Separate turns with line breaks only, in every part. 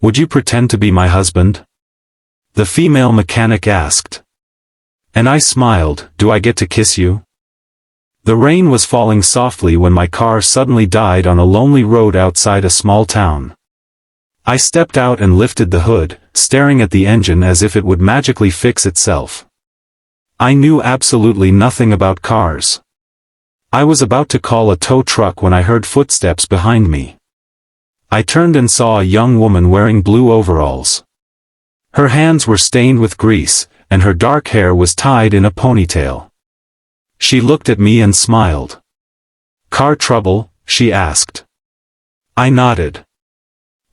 Would you pretend to be my husband? The female mechanic asked. And I smiled, do I get to kiss you? The rain was falling softly when my car suddenly died on a lonely road outside a small town. I stepped out and lifted the hood, staring at the engine as if it would magically fix itself. I knew absolutely nothing about cars. I was about to call a tow truck when I heard footsteps behind me. I turned and saw a young woman wearing blue overalls. Her hands were stained with grease, and her dark hair was tied in a ponytail. She looked at me and smiled. "Car trouble?" she asked. I nodded.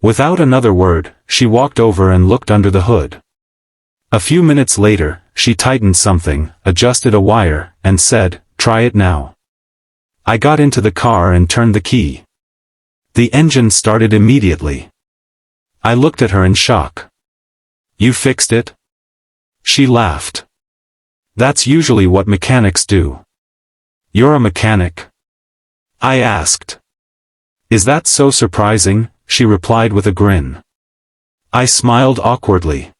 Without another word, she walked over and looked under the hood. A few minutes later, she tightened something, adjusted a wire, and said, "Try it now." I got into the car and turned the key. The engine started immediately. I looked at her in shock. "You fixed it?" She laughed. "That's usually what mechanics do." "You're a mechanic?" I asked. "Is that so surprising?" she replied with a grin. I smiled awkwardly.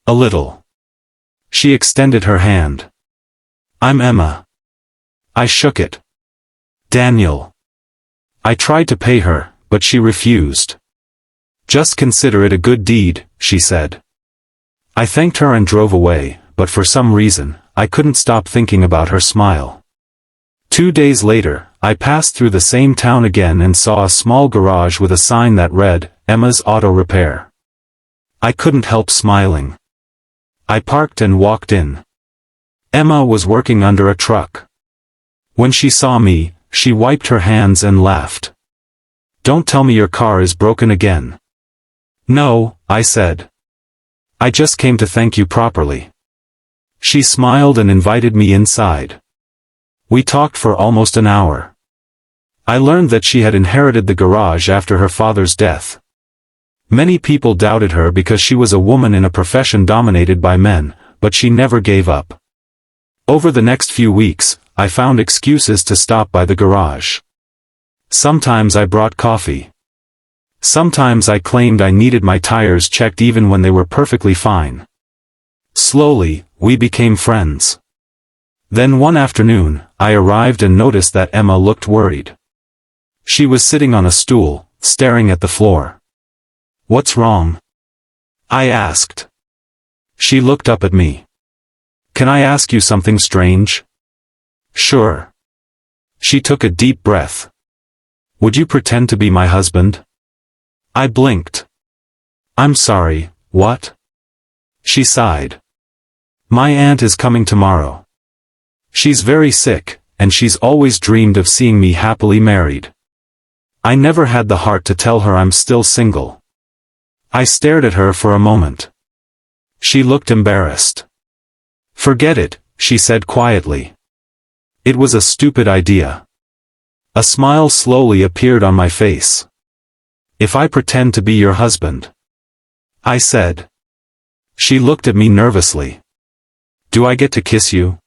"A little." She extended her hand. "I'm Emma." I shook it. "Daniel." I tried to pay her, but she refused. "Just consider it a good deed," she said. I thanked her and drove away, but for some reason, I couldn't stop thinking about her smile. 2 days later, I passed through the same town again and saw a small garage with a sign that read, "Emma's Auto Repair." I couldn't help smiling. I parked and walked in. Emma was working under a truck. When she saw me, she wiped her hands and laughed. "Don't tell me your car is broken again." "No," I said. "I just came to thank you properly." She smiled and invited me inside. We talked for almost an hour. I learned that she had inherited the garage after her father's death. Many people doubted her because she was a woman in a profession dominated by men, but she never gave up. Over the next few weeks, I found excuses to stop by the garage. Sometimes I brought coffee. Sometimes I claimed I needed my tires checked even when they were perfectly fine. Slowly, we became friends. Then one afternoon, I arrived and noticed that Emma looked worried. She was sitting on a stool, staring at the floor. "What's wrong?" I asked. She looked up at me. "Can I ask you something strange?" "Sure." She took a deep breath. "Would you pretend to be my husband?" I blinked. "I'm sorry, what?" She sighed. "My aunt is coming tomorrow. She's very sick, and she's always dreamed of seeing me happily married. I never had the heart to tell her I'm still single." I stared at her for a moment. She looked embarrassed. "Forget it," she said quietly. "It was a stupid idea." A smile slowly appeared on my face. "If I pretend to be your husband?" I said. She looked at me nervously. "Do I get to kiss you?"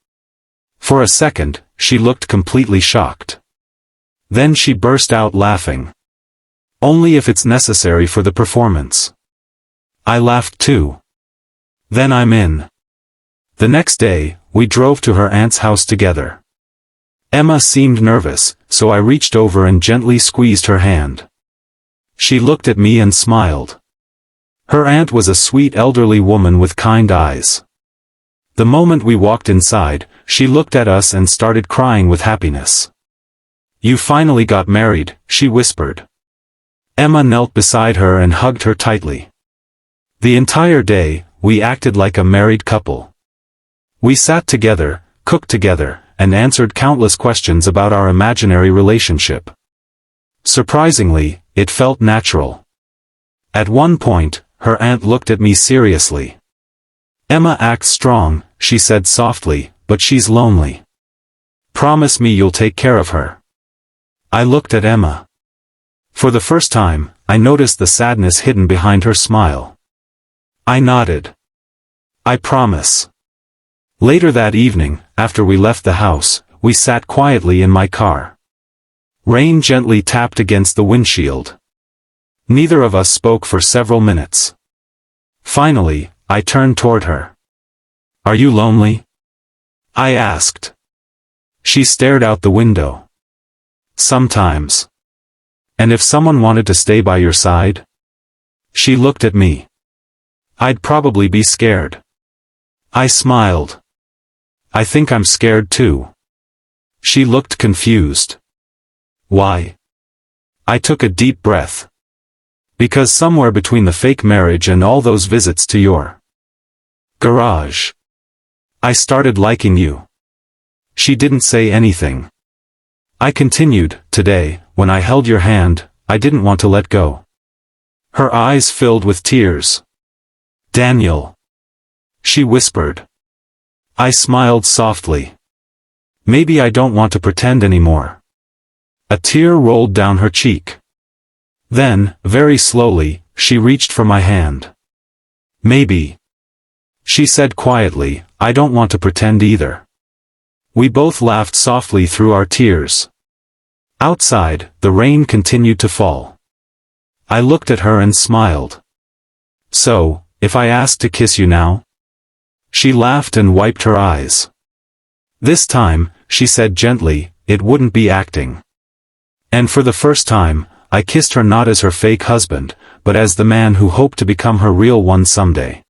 For a second, she looked completely shocked. Then she burst out laughing. "Only if it's necessary for the performance." I laughed too. "Then I'm in." The next day, we drove to her aunt's house together. Emma seemed nervous, so I reached over and gently squeezed her hand. She looked at me and smiled. Her aunt was a sweet elderly woman with kind eyes. The moment we walked inside, she looked at us and started crying with happiness. "You finally got married," she whispered. Emma knelt beside her and hugged her tightly. The entire day, we acted like a married couple. We sat together, cooked together, and answered countless questions about our imaginary relationship. Surprisingly, it felt natural. At one point, her aunt looked at me seriously. "Emma acts strong," she said softly, "but she's lonely. Promise me you'll take care of her." I looked at Emma. For the first time, I noticed the sadness hidden behind her smile. I nodded. "I promise." Later that evening, after we left the house, we sat quietly in my car. Rain gently tapped against the windshield. Neither of us spoke for several minutes. Finally, I turned toward her. "Are you lonely?" I asked. She stared out the window. "Sometimes." "And if someone wanted to stay by your side?" She looked at me. "I'd probably be scared." I smiled. "I think I'm scared too." She looked confused. "Why?" I took a deep breath. "Because somewhere between the fake marriage and all those visits to your garage, I started liking you." She didn't say anything. I continued, "Today, when I held your hand, I didn't want to let go." Her eyes filled with tears. "Daniel," she whispered. I smiled softly. "Maybe I don't want to pretend anymore." A tear rolled down her cheek. Then, very slowly, she reached for my hand. "Maybe," she said quietly, "I don't want to pretend either." We both laughed softly through our tears. Outside, the rain continued to fall. I looked at her and smiled. "So, if I asked to kiss you now?" She laughed and wiped her eyes. This time, she said gently, "It wouldn't be acting." And for the first time, I kissed her not as her fake husband, but as the man who hoped to become her real one someday.